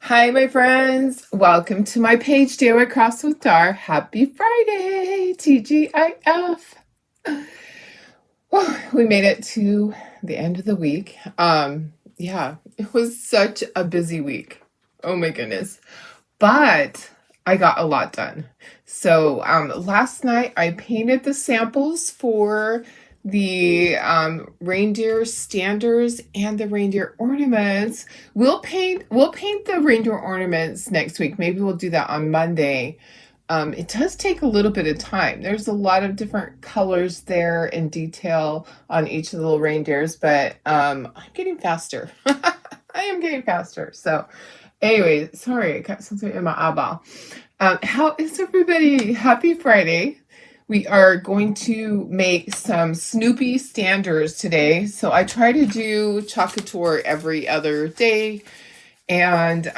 Hi, my friends. Welcome to my page, Daily Cross with Dar. Happy Friday, TGIF. Whew, we made it to the end of the week. Yeah, it was such a busy week. Oh my goodness. But I got a lot done. So last night I painted the samples for the reindeer standers and the reindeer ornaments. We'll paint the reindeer ornaments next week. Maybe we'll do that on Monday. It does take a little bit of time. There's a lot of different colors there and detail on each of the little reindeers, but I'm getting faster. I am getting faster. So anyway, sorry, I got something in my eyeball. How is everybody? Happy Friday. We are going to make some Snoopy Standers today. So I try to do Chocator every other day. And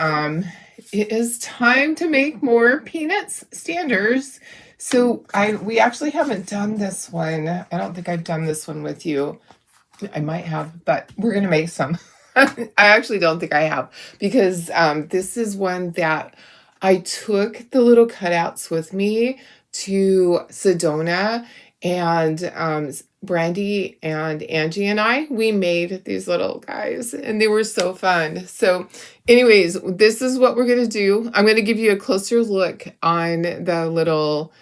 it is time to make more Peanuts Standers. So we actually haven't done this one. I don't think I've done this one with you. I might have, but we're going to make some. I actually don't think I have, because this is one that I took the little cutouts with me to Sedona, and Brandy and Angie and we made these little guys, and they were so fun. So anyways, this is what we're going to do. I'm going to give you a closer look on the little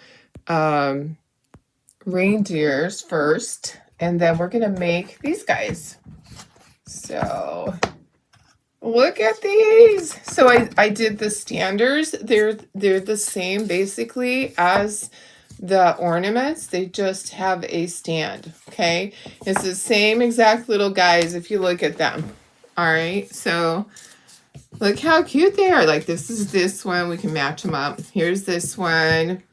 reindeers first, and then we're going to make these guys. So look at these. So I did the standers. They're the same basically as the ornaments. They just have a stand. Okay, it's the same exact little guys if you look at them. All right, so look how cute they are. Like this one. We can match them up. Here's this one.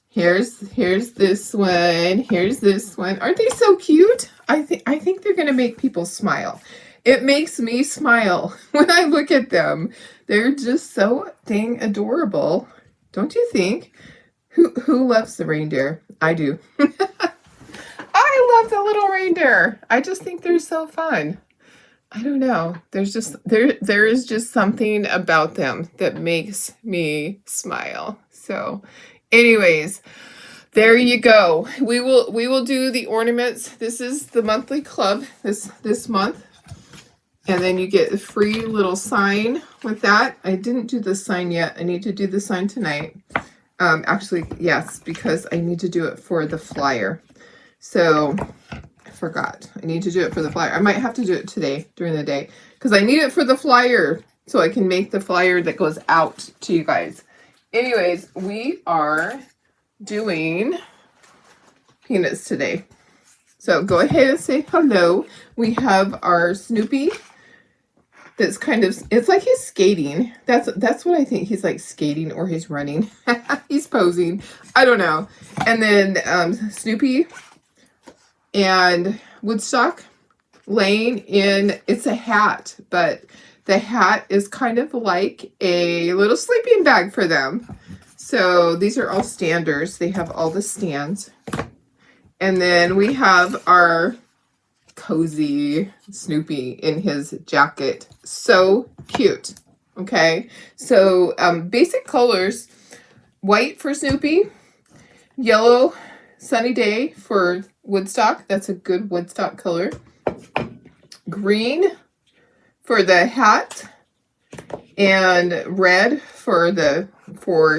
Here's this one. Here's this one. Aren't they so cute? I think they're gonna make people smile. It makes me smile when I look at them. They're just so dang adorable. Don't you think? Who loves the reindeer? I do. I love the little reindeer. I just think they're so fun. I don't know. There's just there is just something about them that makes me smile. So anyways, there you go. We will do the ornaments. This is the monthly club this month. And then you get a free little sign with that. I didn't do the sign yet. I need to do the sign tonight. Actually, yes, because I need to do it for the flyer. So I forgot. I need to do it for the flyer. I might have to do it today during the day, because I need it for the flyer so I can make the flyer that goes out to you guys. Anyways, we are doing Peanuts today. So go ahead and say hello. We have our Snoopy. That's kind of, it's like he's skating. That's what I think. He's like skating, or he's running. He's posing. I don't know. And then Snoopy and Woodstock laying in, it's a hat, but the hat is kind of like a little sleeping bag for them. So these are all standers. They have all the stands. And then we have our cozy Snoopy in his jacket. So cute. Okay, so basic colors: white for Snoopy, yellow sunny day for Woodstock. That's a good Woodstock color. Green for the hat, and red for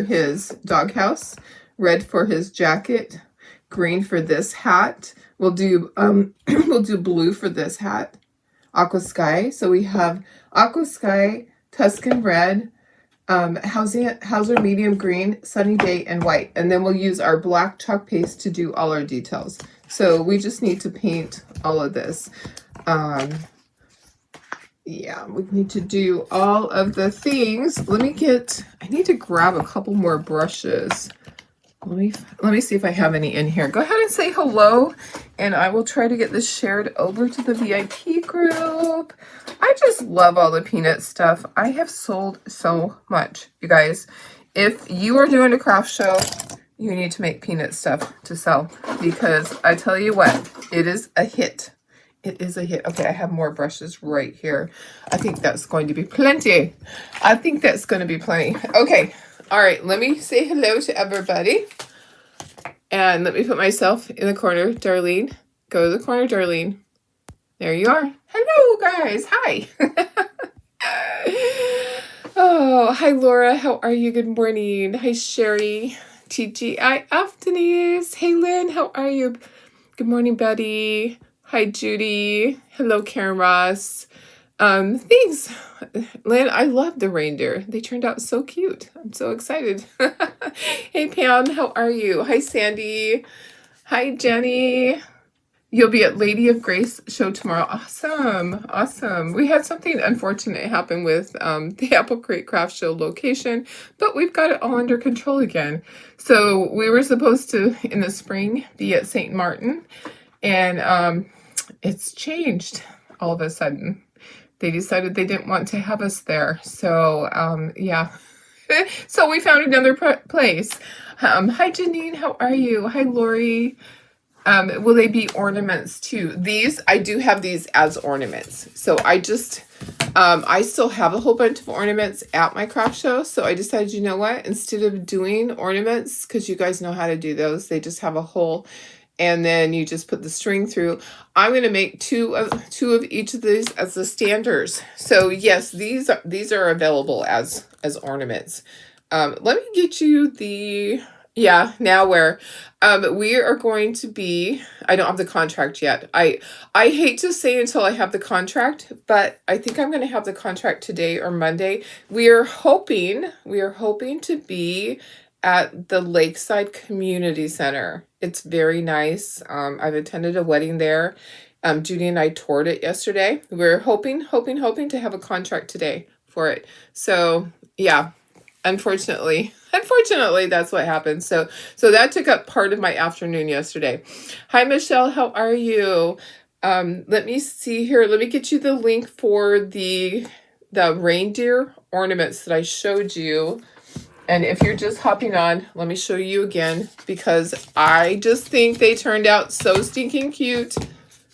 his doghouse, red for his jacket, green for this hat. We'll do we'll do blue for this hat. Aqua sky. So we have aqua sky, Tuscan red, Hauser medium green, sunny day, and white. And then we'll use our black chalk paste to do all our details. So we just need to paint all of this. Yeah, we need to do all of the things. I need to grab a couple more brushes. Let me see if I have any in here. Go ahead and say hello, and I will try to get this shared over to the VIP group. I just love all the peanut stuff. I have sold so much, you guys. If you are doing a craft show, you need to make peanut stuff to sell, because I tell you what, it is a hit. It is a hit. Okay, I have more brushes right here. I think that's going to be plenty. I think that's going to be plenty. Okay. All right. Let me say hello to everybody. And let me put myself in the corner. Darlene, go to the corner, Darlene. There you are. Hello, guys. Hi. Oh, hi, Laura. How are you? Good morning. Hi, Sherry. TGIF, Denise. Hey, Lynn. How are you? Good morning, Betty. Hi, Judy. Hello, Karen Ross. Thanks, Lynn. I love the reindeer. They turned out so cute. I'm so excited. Hey, Pam. How are you? Hi, Sandy. Hi, Jenny. You'll be at Lady of Grace show tomorrow. Awesome. Awesome. We had something unfortunate happen with the Apple Crate Craft Show location, but we've got it all under control again. So we were supposed to, in the spring, be at St. Martin, and it's changed all of a sudden. They decided they didn't want to have us there. So, yeah. So we found another place. Hi, Janine. How are you? Hi, Lori. Will they be ornaments too? These, I do have these as ornaments. So I just, I still have a whole bunch of ornaments at my craft show. So I decided, you know what, instead of doing ornaments, because you guys know how to do those, they just have a hole and then you just put the string through. I'm going to make two of each of these as the standers. So yes, these are available as ornaments. Let me get you the, yeah, now where we are going to be, I don't have the contract yet. I hate to say until I have the contract, but I think I'm going to have the contract today or Monday. We are hoping to be at the Lakeside Community Center. It's very nice. I've attended a wedding there. Judy and I toured it yesterday. We're hoping to have a contract today for it. So yeah, unfortunately, that's what happened. So that took up part of my afternoon yesterday. Hi, Michelle. How are you? Let me see here. Let me get you the link for the reindeer ornaments that I showed you. And if you're just hopping on, let me show you again, because I just think they turned out so stinking cute.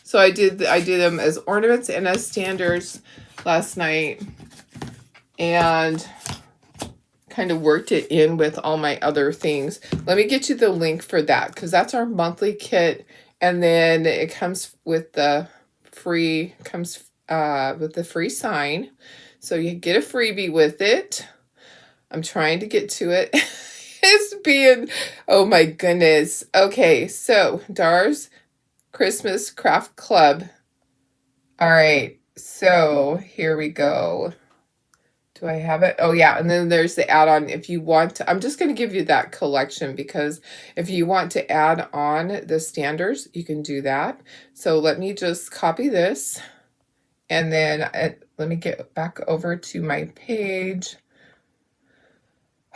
So I did them as ornaments and as standers last night, and kind of worked it in with all my other things. Let me get you the link for that, because that's our monthly kit, and then it comes with the free sign, so you get a freebie with it. I'm trying to get to it. It's being, oh my goodness. Okay, so Dar's Christmas Craft Club. All right, so here we go. Do I have it? Oh yeah, and then there's the add-on if you want to. I'm just going to give you that collection, because if you want to add on the standers, you can do that. So let me just copy this, and then let me get back over to my page.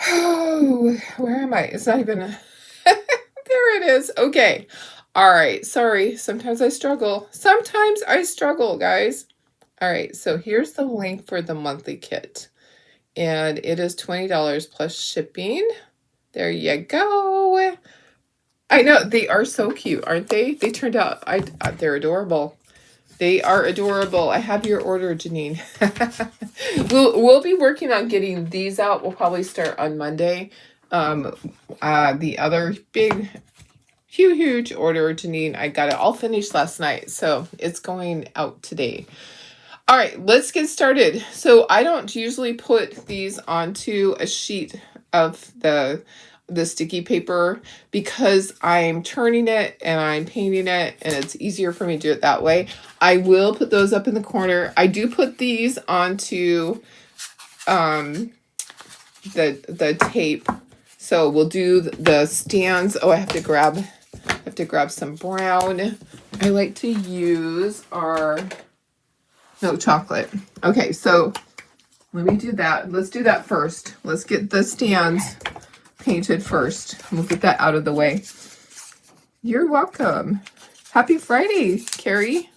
Oh, where am I? It's not even there it is. Okay. All right. Sorry. Sometimes I struggle, guys. All right. So here's the link for the monthly kit, and it is $20 plus shipping. There you go. I know, they are so cute, aren't they? They turned out, they're adorable. They are adorable. I have your order, Janine. We'll be working on getting these out. We'll probably start on Monday. The other big, huge order, Janine, I got it all finished last night, so it's going out today. All right, let's get started. So I don't usually put these onto a sheet of the sticky paper, because I'm turning it and I'm painting it, and it's easier for me to do it that way. I will put those up in the corner. I do put these onto the tape. So we'll do the stands. Oh, I have to grab some brown. I like to use our milk chocolate. Okay, so let me do that. Let's do that first. Let's get the stands painted first. We'll get that out of the way. You're welcome. Happy Friday, Carrie.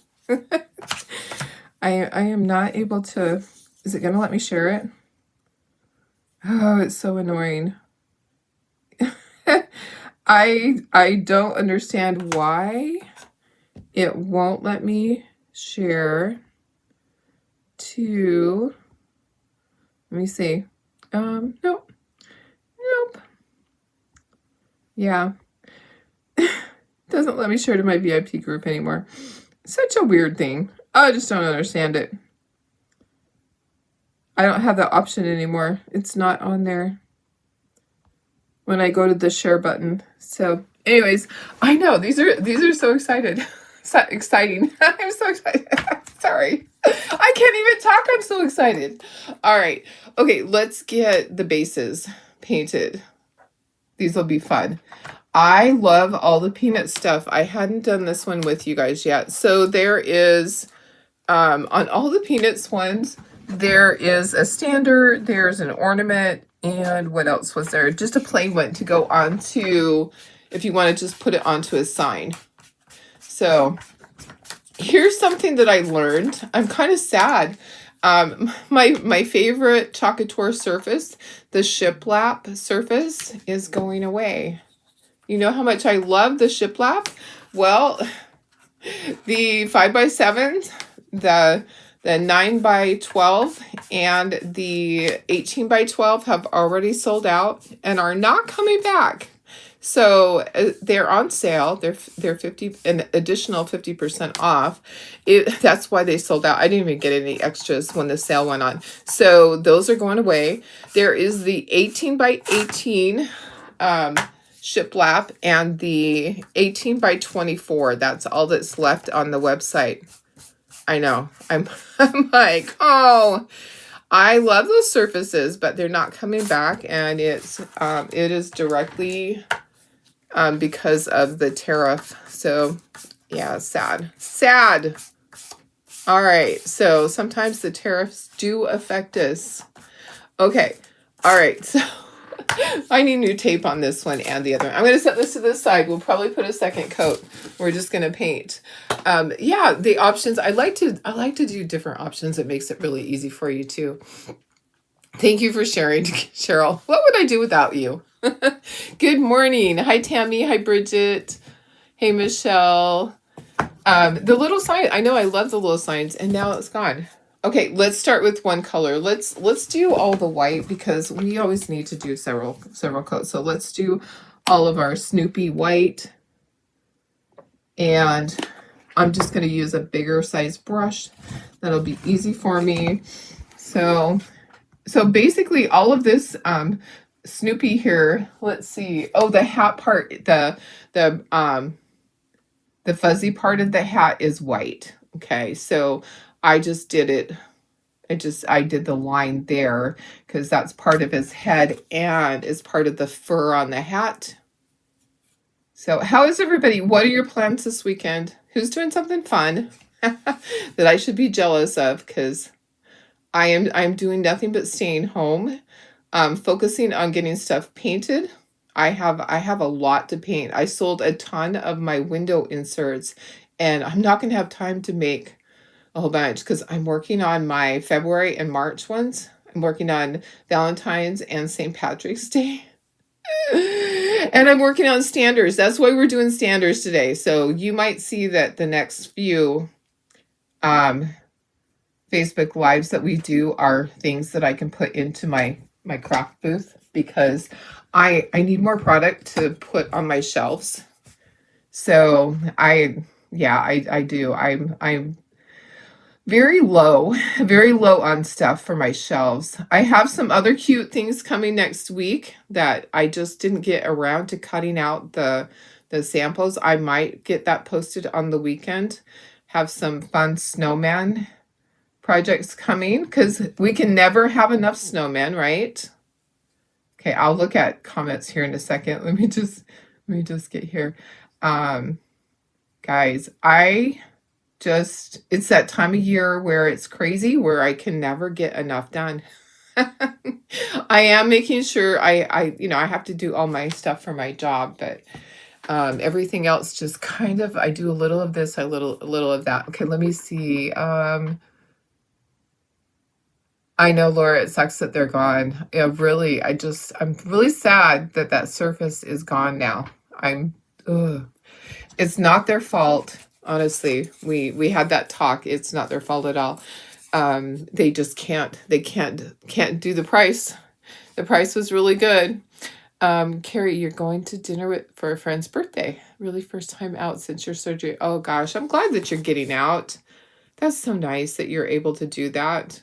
I am not able to, is it gonna let me share it? Oh, it's so annoying. I don't understand why it won't let me share to, let me see. Nope. Yeah. Doesn't let me share to my VIP group anymore. Such a weird thing. I just don't understand it. I don't have that option anymore. It's not on there when I go to the share button. So anyways, I know these are so excited. So exciting. I'm so excited. Sorry. I can't even talk. I'm so excited. All right. Okay, let's get the bases painted. These will be fun. I love all the peanut stuff. I hadn't done this one with you guys yet. So there is, on all the peanuts ones, there is a stander, there's an ornament, and what else was there? Just a plain one to go onto, if you want to just put it onto a sign. So here's something that I learned. I'm kind of sad. My favorite Chocator surface, the shiplap surface, is going away. You know how much I love the shiplap? Well, the 5x7, the 9x12, and the 18x12 have already sold out and are not coming back. So they're on sale. They're 50, an additional 50% off. That's why they sold out. I didn't even get any extras when the sale went on. So those are going away. There is the 18x18 shiplap and the 18x24. That's all that's left on the website. I know. I'm like, oh, I love those surfaces, but they're not coming back, and it is directly because of the tariff. So yeah, sad. All right, so sometimes the tariffs do affect us. Okay, all right, so I need new tape on this one and the other one. I'm going to set this to the side. We'll probably put a second coat. We're just going to paint. Yeah, the options. I like to do different options. It makes it really easy for you too. Thank you for sharing, Cheryl. What would I do without you? Good morning. Hi, Tammy. Hi, Bridget. Hey, Michelle. The little sign. I know I love the little signs, and now it's gone. Okay, let's start with one color. Let's do all the white because we always need to do several coats. So let's do all of our Snoopy white. And I'm just going to use a bigger size brush. That'll be easy for me. So basically all of this Snoopy here, let's see. Oh, the hat part, the fuzzy part of the hat is white. Okay, so I just did it. I did the line there because that's part of his head and is part of the fur on the hat. So how is everybody? What are your plans this weekend? Who's doing something fun that I should be jealous of? Because I'm doing nothing but staying home, focusing on getting stuff painted. I have a lot to paint. I sold a ton of my window inserts, and I'm not going to have time to make a whole bunch because I'm working on my February and March ones. I'm working on Valentine's and St. Patrick's Day. And I'm working on standers. That's why we're doing standers today. So you might see that the next few Facebook lives that we do are things that I can put into my craft booth because I need more product to put on my shelves. So I do. I'm very low on stuff for my shelves. I have some other cute things coming next week that I just didn't get around to cutting out the samples. I might get that posted on the weekend. Have some fun snowman projects coming because we can never have enough snowmen, right? Okay, I'll look at comments here in a second. Let me just get here. Guys, it's that time of year where it's crazy, where I can never get enough done. I am making sure I have to do all my stuff for my job, but everything else just kind of, I do a little of this, a little of that. Okay, let me see. I know, Laura, it sucks that they're gone. Yeah, really, I'm really sad that surface is gone now. It's not their fault. Honestly, we had that talk. It's not their fault at all. They just can't do the price. The price was really good. Carrie, you're going to dinner for a friend's birthday. Really first time out since your surgery. Oh gosh, I'm glad that you're getting out. That's so nice that you're able to do that.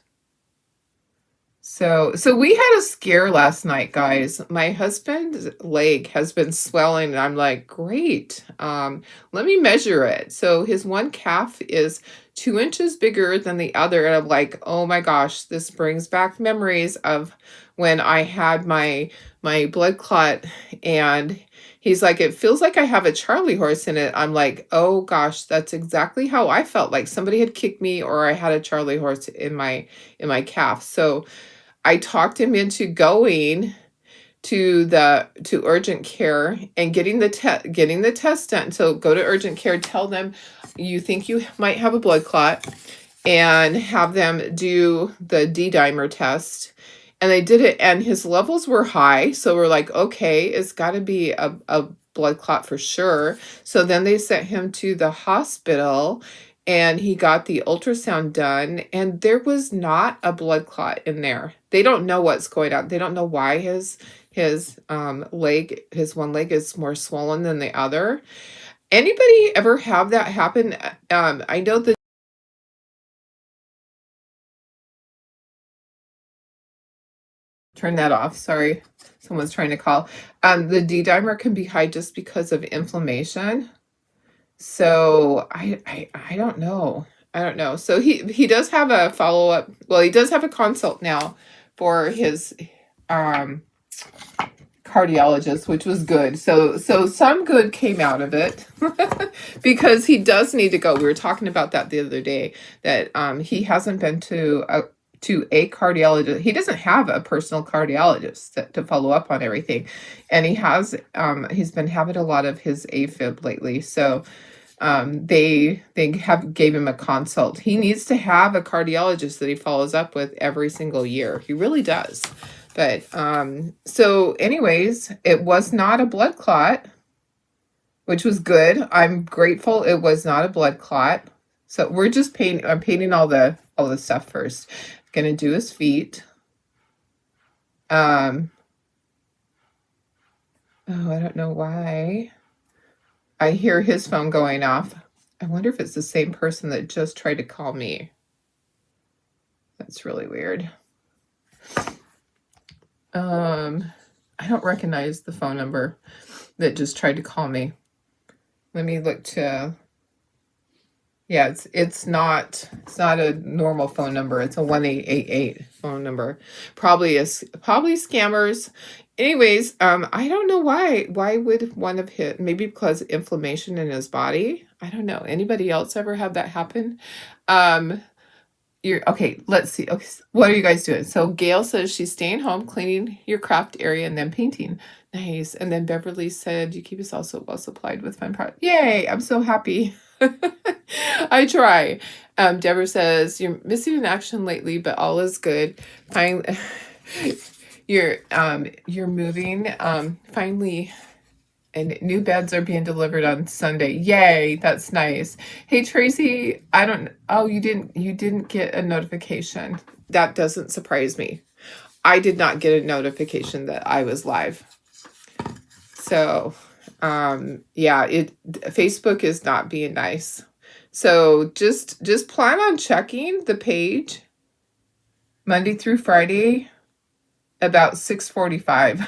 So we had a scare last night, guys. My husband's leg has been swelling, and I'm like, great. Let me measure it. So his one calf is 2 inches bigger than the other, and I'm like, oh my gosh, this brings back memories of when I had my blood clot, and he's like, it feels like I have a Charlie horse in it. I'm like, oh gosh, that's exactly how I felt, like somebody had kicked me or I had a Charlie horse in my calf. So I talked him into going to urgent care and getting the test done. So go to urgent care, tell them you think you might have a blood clot, and have them do the D-dimer test. And they did it, and his levels were high. So we're like, okay, it's got to be a blood clot for sure. So then they sent him to the hospital, and he got the ultrasound done, and there was not a blood clot in there. They don't know what's going on. They don't know why his one leg is more swollen than the other. Anybody ever have that happen? I know that. Turn that off. Sorry, someone's trying to call. The D-dimer can be high just because of inflammation. So I don't know. I don't know. So he does have a follow-up. Well, he does have a consult now for his um cardiologist, which was good. So some good came out of it because he does need to go. We were talking about that the other day, that he hasn't been to a cardiologist. He doesn't have a personal cardiologist to follow up on everything, and he's been having a lot of his AFib lately. So they gave him a consult. He needs to have a cardiologist that he follows up with every single year. He really does. But so anyways, it was not a blood clot, which was good. I'm grateful it was not a blood clot. So we're just I'm painting all the stuff first. Gonna do his feet. Oh, I don't know why. I hear his phone going off. I wonder if it's the same person that just tried to call me. That's really weird. I don't recognize the phone number that just tried to call me. Let me look to. Yeah, it's not a normal phone number. It's a 1-888 phone number. Probably scammers. Anyways, I don't know why. Why would one of his, maybe because inflammation in his body? I don't know. Anybody else ever have that happen? Okay, let's see. Okay, what are you guys doing? So Gail says she's staying home, cleaning your craft area, and then painting. Nice. And then Beverly said you keep us also well supplied with fun products. Yay! I'm so happy. I try. Deborah says you're missing in action lately, but all is good. Finally, you're moving. Finally. And new beds are being delivered on Sunday. Yay, that's nice. Hey Tracy, you didn't get a notification. That doesn't surprise me. I did not get a notification that I was live. So, yeah, Facebook is not being nice. So just plan on checking the page Monday through Friday about 6:45.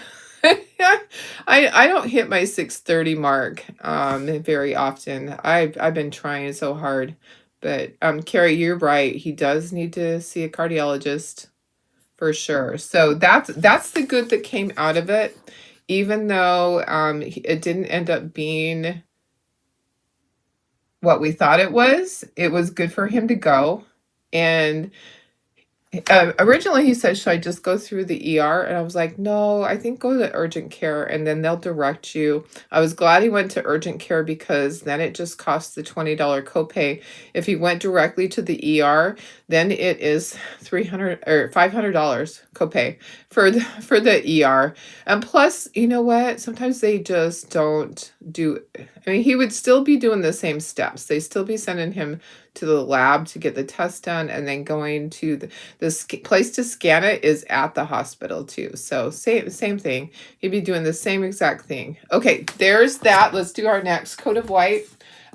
I don't hit my 6:30 mark very often. I've been trying so hard, but Carrie, you're right. He does need to see a cardiologist for sure. So that's the good that came out of it, even though it didn't end up being what we thought it was. It was good for him to go, and Originally he said, should I just go through the ER? And I was like, no, I think go to urgent care and then they'll direct you. I was glad he went to urgent care because then it just costs the $20 copay. If he went directly to the ER, then it is $300 or $500 copay for the ER. And plus, you know what? Sometimes they just don't do. I mean, he would still be doing the same steps. They still be sending him to the lab to get the test done and then going to the place to scan it is at the hospital too. So same thing. He'd be doing the same exact thing. Okay, there's that. Let's do our next coat of white.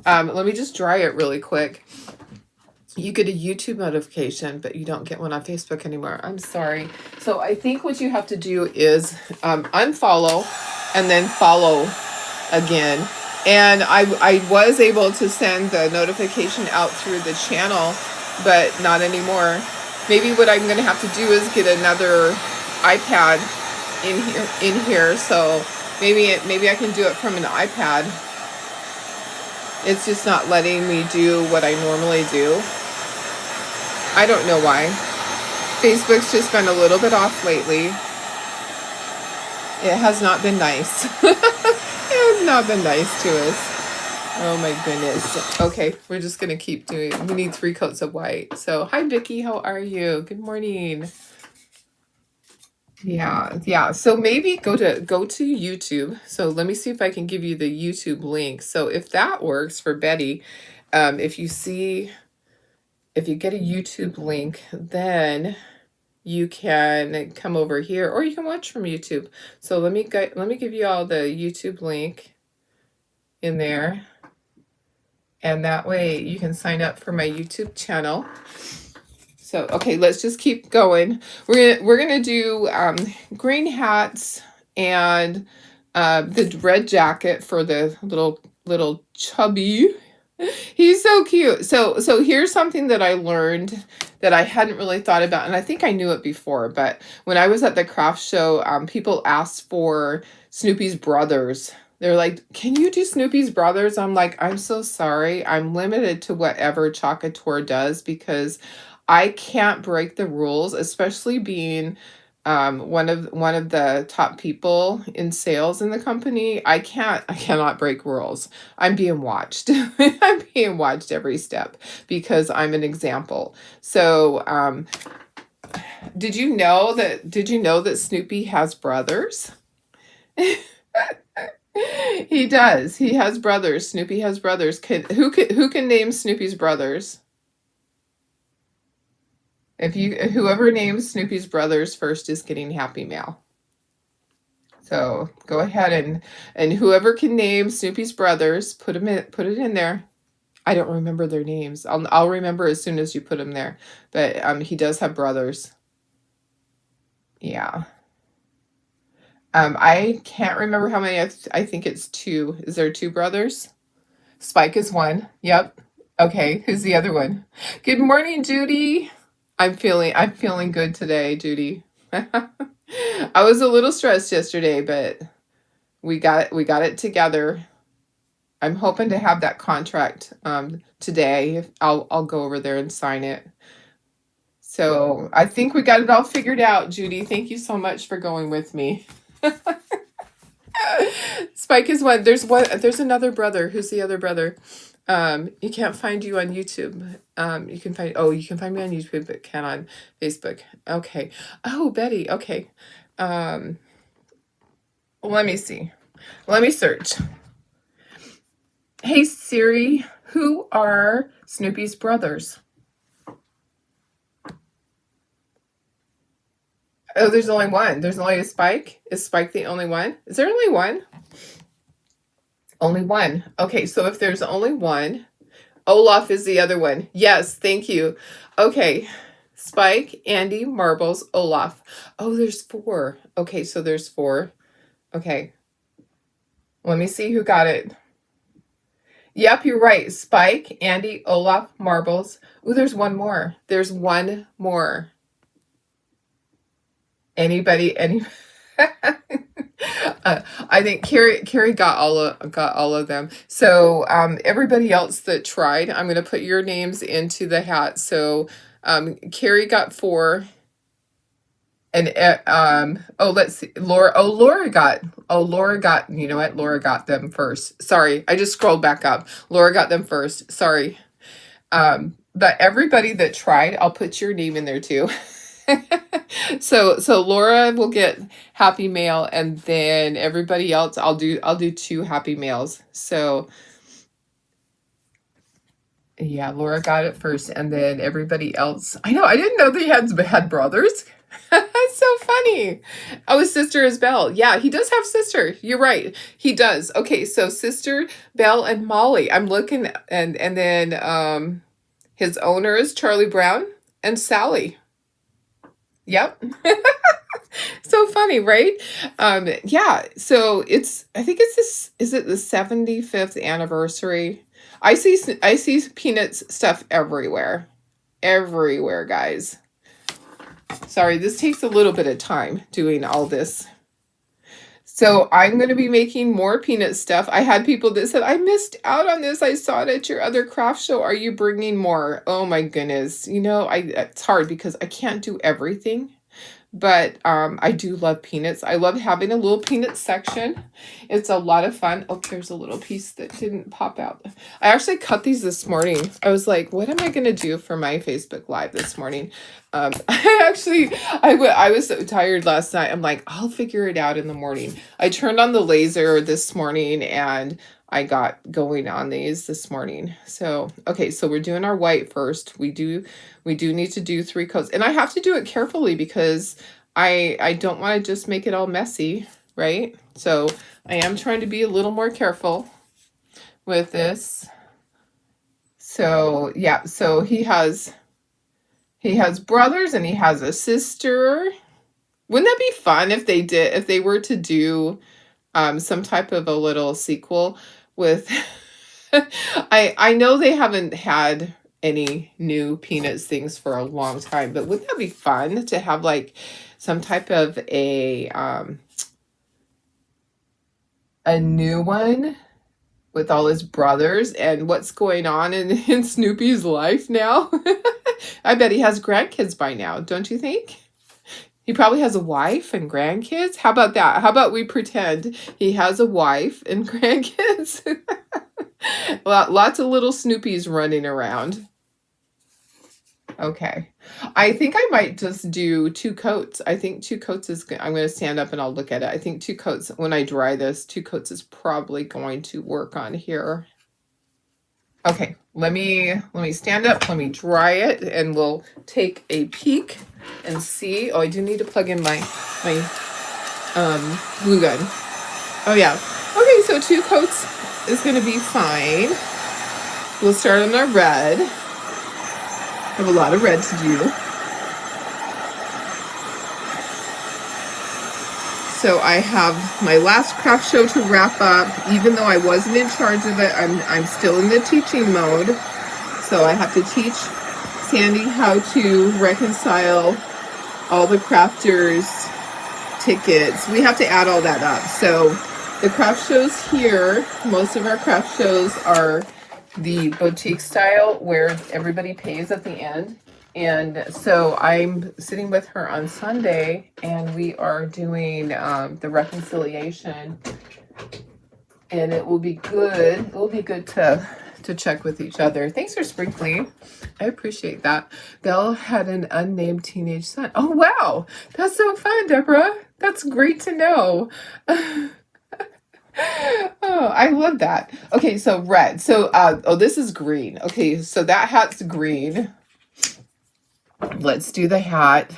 Let me just dry it really quick. You get a YouTube notification, but you don't get one on Facebook anymore. I'm sorry. So I think what you have to do is unfollow and then follow again. And I was able to send the notification out through the channel, but not anymore. Maybe what I'm going to have to do is get another iPad in here. So maybe I can do it from an iPad. It's just not letting me do what I normally do. I don't know why. Facebook's just been a little bit off lately. It has not been nice. It has not been nice to us. Oh my goodness. Okay, we're just gonna keep doing it. We need 3 coats of white. So hi Vicky, how are you? Good morning. Yeah. So maybe go to YouTube. So let me see if I can give you the YouTube link. So if that works for Betty, if you get a YouTube link, then you can come over here or you can watch from YouTube. So let me give you all the YouTube link in there. And that way you can sign up for my YouTube channel. So, okay, let's just keep going. We're gonna do green hats and the red jacket for the little chubby. He's so cute. So here's something that I learned that I hadn't really thought about, and I think I knew it before, but when I was at the craft show, people asked for Snoopy's brothers. They're like, can you do Snoopy's brothers? I'm like, I'm so sorry. I'm limited to whatever Chocateur does because I can't break the rules, especially being one of the top people in sales in the company. I cannot break rules. I'm being watched. I'm being watched every step because I'm an example. So did you know that Snoopy has brothers? He does. He has brothers. Snoopy has brothers. Who can name Snoopy's brothers? Whoever names Snoopy's brothers first is getting Happy Mail. So go ahead and whoever can name Snoopy's brothers, put it in there. I don't remember their names. I'll remember as soon as you put them there. But he does have brothers. Yeah. I can't remember how many. I think it's 2. Is there 2 brothers? Spike is 1. Yep. Okay. Who's the other one? Good morning, Judy. I'm feeling good today, Judy. I was a little stressed yesterday, but we got it together. I'm hoping to have that contract today. I'll go over there and sign it. So I think we got it all figured out, Judy. Thank you so much for going with me. Spike is 1. There's another brother. Who's the other brother? You can't find you on YouTube. You can find me on YouTube, but can't on Facebook. Okay. Oh, Betty. Okay. Let me see. Let me search. Hey Siri, who are Snoopy's brothers? Oh, there's only one. There's only a Spike. Is Spike the only one? Is there only one? Only one. Okay, so if there's only one, Olaf is the other one. Yes, thank you. Okay, Spike, Andy, Marbles, Olaf. Oh, there's 4. Okay, so there's 4. Okay. Let me see who got it. Yep, you're right. Spike, Andy, Olaf, Marbles. Ooh, there's one more. There's one more. Anybody? I think Carrie got all of them. So everybody else that tried, I'm going to put your names into the hat. So Carrie got 4. And oh, let's see, Laura got, you know what, Laura got them first. Sorry, I just scrolled back up. Laura got them first. Sorry. But everybody that tried, I'll put your name in there too. So Laura will get Happy Mail, and then everybody else, I'll do 2 Happy Mails. So yeah, Laura got it first, and then everybody else. I know, I didn't know they had brothers. That's so funny. Oh, his sister is Belle. Yeah, he does have sister. You're right. He does. Okay, so sister, Belle, and Molly. I'm looking, and then his owner is Charlie Brown and Sally. Yep. So funny, right? Yeah, so I think it's this, is it the 75th anniversary? I see Peanuts stuff everywhere. Everywhere, guys. Sorry, this takes a little bit of time doing all this. So I'm going to be making more Peanut stuff. I had people that said, I missed out on this. I saw it at your other craft show. Are you bringing more? Oh my goodness. You know, it's hard because I can't do everything. But I do love peanuts. I love having a little peanut section. It's a lot of fun. Oh, there's a little piece that didn't pop out. I actually cut these this morning. I was like, what am I going to do for my Facebook Live this morning? I was so tired last night. I'm like, I'll figure it out in the morning. I turned on the laser this morning and I got going on these this morning. So, okay, so we're doing our white first. We do need to do 3 coats. And I have to do it carefully because I don't want to just make it all messy, right? So I am trying to be a little more careful with this. So yeah, so he has brothers and he has a sister. Wouldn't that be fun if they were to do some type of a little sequel with I know they haven't had any new Peanuts things for a long time, but wouldn't that be fun to have like some type of a new one with all his brothers and what's going on in Snoopy's life now? I bet he has grandkids by now, don't you think? He probably has a wife and grandkids. How about that? How about we pretend he has a wife and grandkids? Lots of little Snoopies running around. Okay. I think I might just do 2 coats. I think 2 coats is good. I'm going to stand up and I'll look at it. I think 2 coats, when I dry this, 2 coats is probably going to work on here. Okay, let me stand up, let me dry it, and we'll take a peek and see. Oh, I do need to plug in my glue gun. Oh yeah. Okay, so 2 coats is gonna be fine. We'll start on our red. I have a lot of red to do. So I have my last craft show to wrap up. Even though I wasn't in charge of it, I'm still in the teaching mode. So I have to teach Sandy how to reconcile all the crafters' tickets. We have to add all that up. So the craft shows here, most of our craft shows are the boutique style where everybody pays at the end. And so I'm sitting with her on Sunday and we are doing the reconciliation, and it will be good. It will be good to check with each other. Thanks for sprinkling. I appreciate that. Belle had an unnamed teenage son. Oh, wow. That's so fun, Deborah. That's great to know. Oh, I love that. Okay, so red. So, oh, this is green. Okay, so that hat's green. Let's do the hat.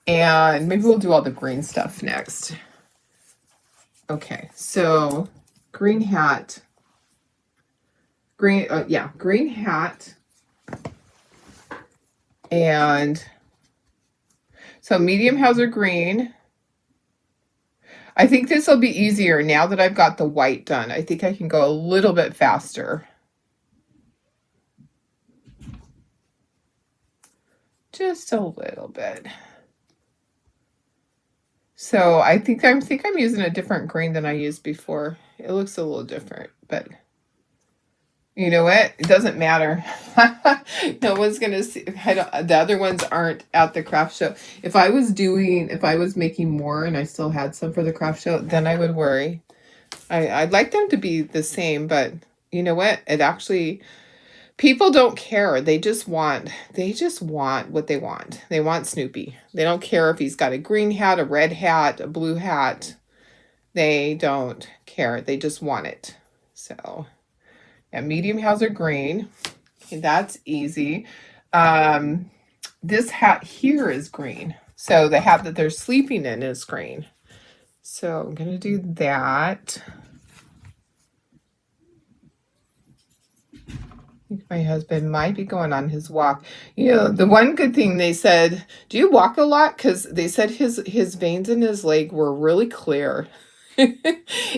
And maybe we'll do all the green stuff next. Okay, so green hat. Green hat. And so medium Hauser green. I think this will be easier now that I've got the white done. I think I can go a little bit faster. Just a little bit. So I think I'm using a different green than I used before. It looks a little different, but You know what? It doesn't matter. No one's gonna see. The other ones aren't at the craft show. If I was making more and I still had some for the craft show, then I would worry. I'd like them to be the same, but you know what? It actually, people don't care. They just want what they want. They want Snoopy. They don't care if he's got a green hat, a red hat, a blue hat. They don't care. They just want it. So, yeah, medium Hauser green. Okay, that's easy. This hat here is green. So the hat that they're sleeping in is green. So I'm going to do that. I think my husband might be going on his walk. You know, the one good thing they said, do you walk a lot? Because they said his veins in his leg were really clear.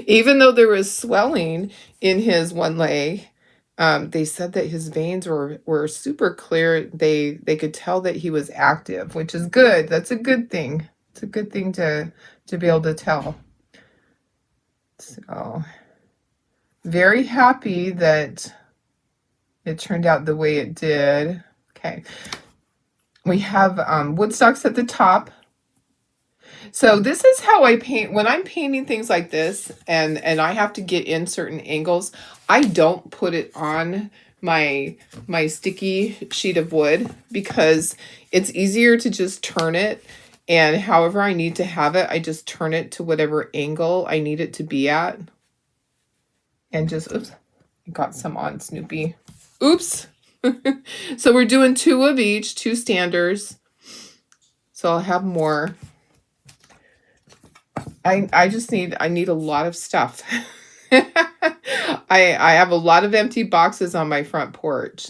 Even though there was swelling in his one leg, they said that his veins were super clear. They could tell that he was active, which is good. That's a good thing. It's a good thing to be able to tell. So, very happy that it turned out the way it did. Okay. We have wood stocks at the top. So this is how I paint. When I'm painting things like this and I have to get in certain angles, I don't put it on my sticky sheet of wood because it's easier to just turn it, and however I need to have it, I just turn it to whatever angle I need it to be at. And just, oops, I got some on Snoopy. Oops. So we're doing 2 of each, 2 standers. So I'll have more. I need a lot of stuff. I have a lot of empty boxes on my front porch.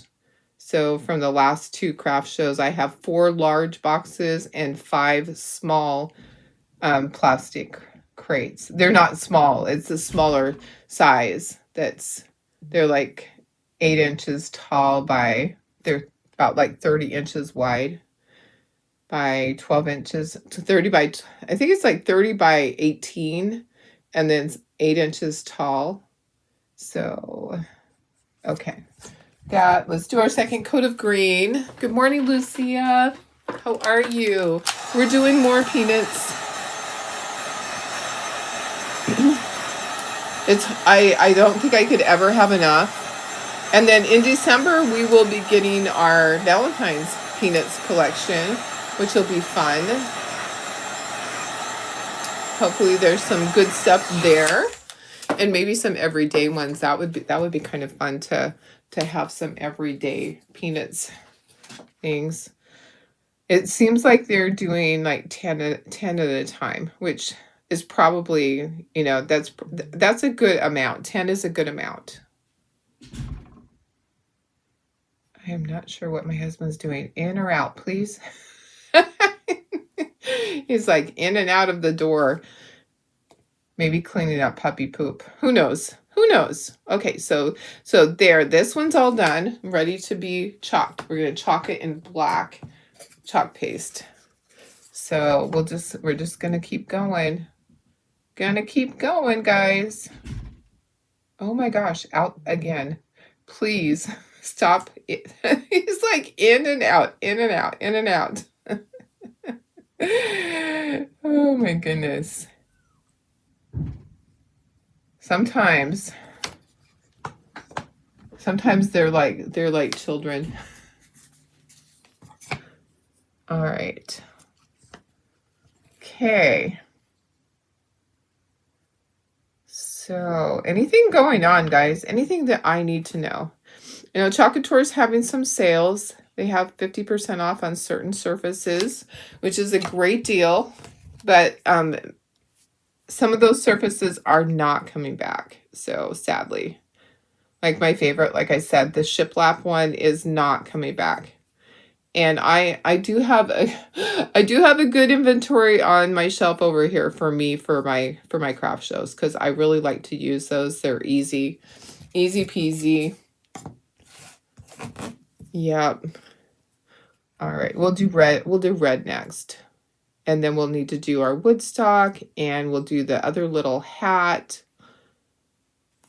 So from the last 2 craft shows, I have 4 large boxes and 5 small plastic crates. They're not small. It's a smaller size. They're like 8 inches tall they're about like 30 inches wide by 12 inches to 30 by, I think it's like 30 by 18 and then 8 inches tall. So, okay. Let's do our second coat of green. Good morning, Lucia. How are you? We're doing more peanuts. I don't think I could ever have enough. And then in December, we will be getting our Valentine's Peanuts collection, which will be fun. Hopefully there's some good stuff there. And maybe some everyday ones. That would be kind of fun to have some everyday Peanuts things. It seems like they're doing like 10 at a time, which is probably, you know, that's a good amount. 10 is a good amount. I am not sure what my husband's doing. In or out, please? He's like in and out of the door. Maybe cleaning up puppy poop. Who knows? Who knows? Okay, so there. This one's all done. Ready to be chalked. We're going to chalk it in black chalk paste. So we're just going to keep going. Gonna keep going, guys. Oh my gosh, out again. Please stop it. He's like in and out, in and out, in and out. Oh my goodness. Sometimes they're like children. All right. Okay. So, anything going on, guys? Anything that I need to know? You know, Chocolatour is having some sales. They have 50% off on certain surfaces, which is a great deal. But some of those surfaces are not coming back. So, sadly. Like my favorite, like I said, the shiplap one is not coming back. And I do have a good inventory on my shelf over here for my craft shows, because I really like to use those. They're easy peasy. Yep. All right, we'll do red next, and then we'll need to do our woodstock, and we'll do the other little hat.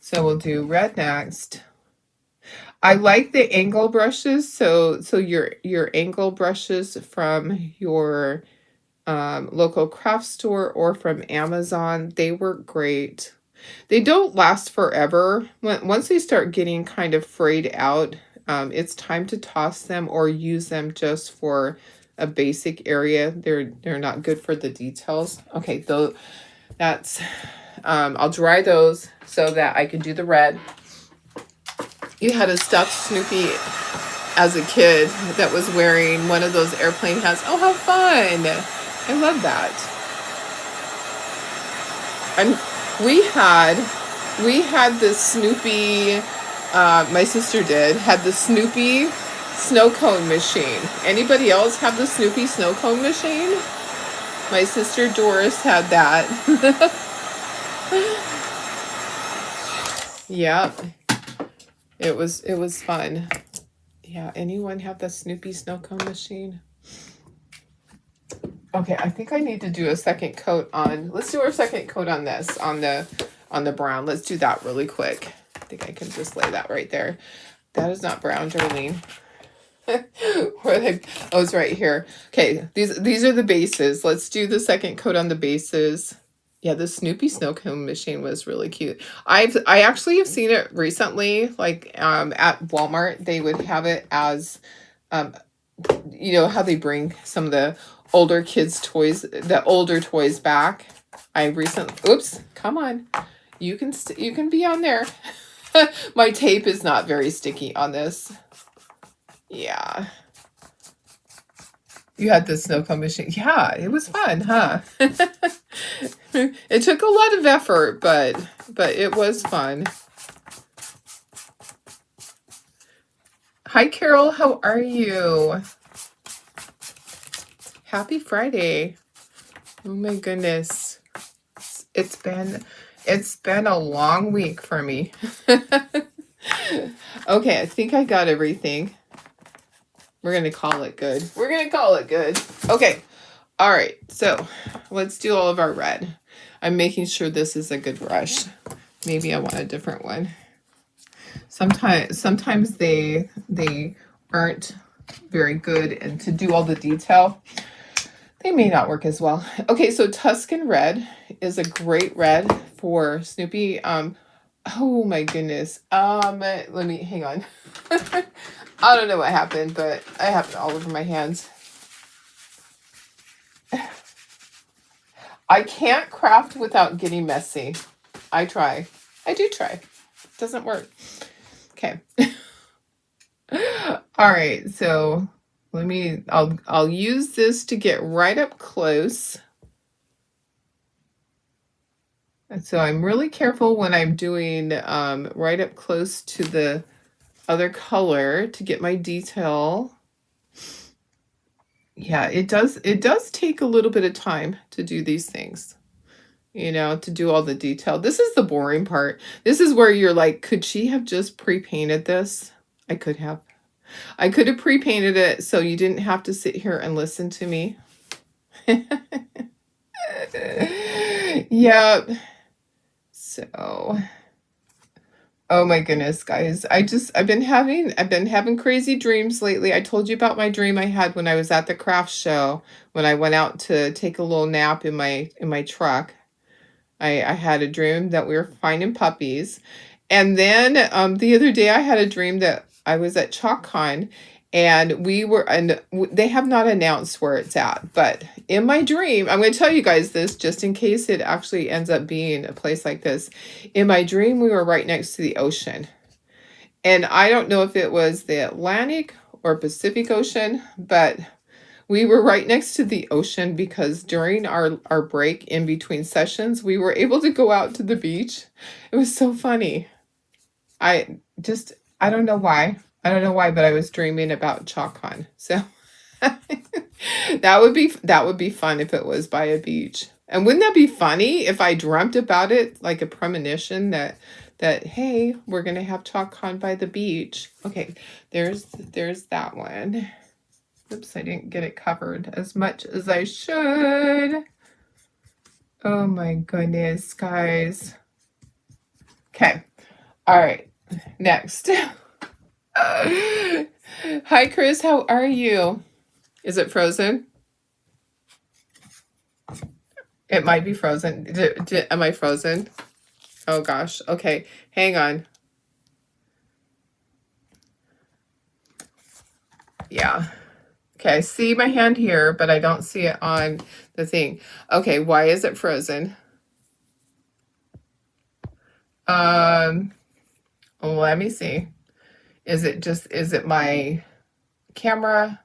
So we'll do red next. I like the angle brushes. So your angle brushes from your local craft store or from Amazon, they work great. They don't last forever. Once they start getting kind of frayed out, it's time to toss them or use them just for a basic area. They're not good for the details. Okay, though that's I'll dry those so that I can do the red. You had a stuffed Snoopy as a kid that was wearing one of those airplane hats. Oh, how fun! I love that. And we had this Snoopy, my sister had the Snoopy snow cone machine. Anybody else have the Snoopy snow cone machine? My sister Doris had that. Yep. It was fun. Yeah, anyone have the Snoopy snow cone machine? Okay, I think I need to do a second coat on, let's do our second coat on this, on the brown. Let's do that really quick. I think I can just lay that right there. That is not brown, Darlene. Oh, it's right here. Okay, these are the bases. Let's do the second coat on the bases. Yeah, the Snoopy snow cone machine was really cute. I actually have seen it recently, like at Walmart. They would have it as, you know how they bring some of the older kids' toys, the older toys back. Oops, come on. You can be on there. My tape is not very sticky on this. Yeah. You had the snow cone machine. Yeah, it was fun, huh? It took a lot of effort, but it was fun. Hi, Carol. How are you? Happy Friday. Oh my goodness. It's been a long week for me. Okay, I think I got everything. We're going to call it good. We're going to call it good. Okay. All right. So let's do all of our red. I'm making sure this is a good brush. Maybe I want a different one. Sometimes they aren't very good, and to do all the detail, they may not work as well. Okay, so Tuscan Red is a great red for Snoopy. Oh my goodness. Let me hang on. I don't know what happened, but I have it all over my hands. I can't craft without getting messy. I try. I do try. It doesn't work. Okay. All right, so I'll use this to get right up close. And so I'm really careful when I'm doing right up close to the other color to get my detail. Yeah, it does take a little bit of time to do these things, you know, to do all the detail. This is the boring part. This is where you're like, could she have just pre-painted this? I could have pre-painted it so you didn't have to sit here and listen to me. Yep. So, oh my goodness, guys. I've been having crazy dreams lately. I told you about my dream I had when I was at the craft show, when I went out to take a little nap in my truck. I had a dream that we were finding puppies. And then the other day I had a dream that I was at ChalkCon, and they have not announced where it's at, but in my dream, I'm going to tell you guys this just in case it actually ends up being a place like this. In my dream, we were right next to the ocean, and I don't know if it was the Atlantic or Pacific Ocean, but we were right next to the ocean because during our break in between sessions, we were able to go out to the beach. It was so funny. I don't know why. I don't know why, but I was dreaming about ChalkCon. So that would be fun if it was by a beach. And wouldn't that be funny if I dreamt about it like a premonition that hey, we're going to have ChalkCon by the beach. Okay, there's that one. Oops, I didn't get it covered as much as I should. Oh my goodness, guys. Okay. All right. Next. Hi, Chris. How are you? Is it frozen? It might be frozen. Am I frozen? Oh gosh. Okay, hang on. Yeah. Okay, I see my hand here, but I don't see it on the thing. Okay, why is it frozen? Um, Let me see. Is it my camera?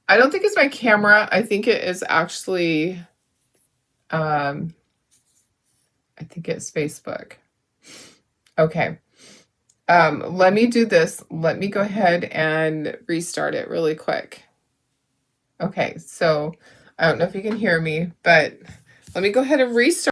I don't think it's my camera. I think it is actually, um, I think it's Facebook. Okay. Let me do this. Let me go ahead and restart it really quick. Okay, so I don't know if you can hear me, but let me go ahead and restart.